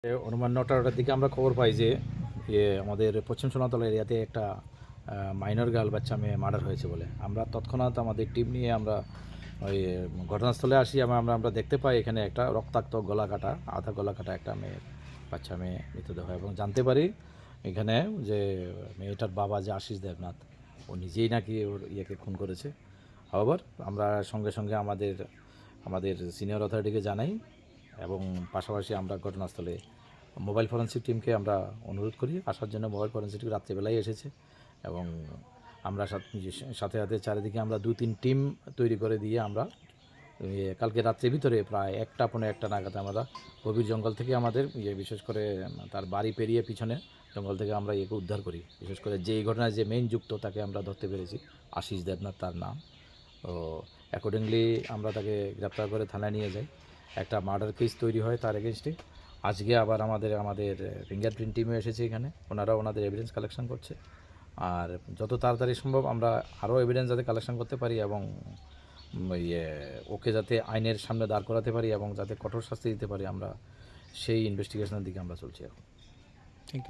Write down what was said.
অনুমান ৯টার দিকে আমরা খবর পাই যে আমাদের পশ্চিম সোনাতলা এরিয়াতে একটা মাইনর গার্ল বাচ্চা মেয়ে মার্ডার হয়েছে বলে। আমরা তৎক্ষণাৎ আমাদের টিম নিয়ে আমরা ওই ঘটনাস্থলে আসি এবং আমরা দেখতে পাই এখানে একটা রক্তাক্ত গলা কাটা, আধা গলা কাটা একটা বাচ্চা মেয়ে মৃতদেহ, এবং জানতে পারি এখানে যে মেয়েটার বাবা যে আশিস দেবনাথ, ও নিজেই নাকি ওর ইয়েকে খুন করেছে। আবার আমরা সঙ্গে সঙ্গে আমাদের সিনিয়র অথরিটিকে জানাই, এবং পাশাপাশি আমরা ঘটনাস্থলে মোবাইল ফরেন্সিক টিমকে আমরা অনুরোধ করি আসার জন্য। মোবাইল ফরেন্সিক রাত্রেবেলাই এসেছে, এবং আমরা সাথে সাথে চারিদিকে আমরা ২-৩ টিম তৈরি করে দিয়ে আমরা কালকে রাত্রের ভিতরে প্রায় ১টা নাগাদ আমরা গভীর জঙ্গল থেকে আমাদের বিশেষ করে তার বাড়ি পেরিয়ে পিছনে জঙ্গল থেকে আমরা একে উদ্ধার করি। বিশেষ করে যে এই ঘটনায় যে মেইন যুক্ত তাকে আমরা ধরতে পেরেছি, আশিস দেবনাথ তার নাম। তো অ্যাকর্ডিংলি আমরা তাকে গ্রেপ্তার করে থানায় নিয়ে যাই। একটা মার্ডার কেস তৈরি হয় তার এগেনস্টে। আজকে আবার আমাদের ফিঙ্গারপ্রিন্ট টিমও এসেছে এখানে, ওনারা ওনাদের এভিডেন্স কালেকশন করছে। আর যত তাড়াতাড়ি সম্ভব আমরা আরও এভিডেন্স যাতে কালেকশন করতে পারি এবং ওকে যাতে আইনের সামনে দাঁড় করাতে পারি এবং যাতে কঠোর শাস্তি দিতে পারি, আমরা সেই ইনভেস্টিগেশনের দিকে আমরা চলছি এখন। Thank you.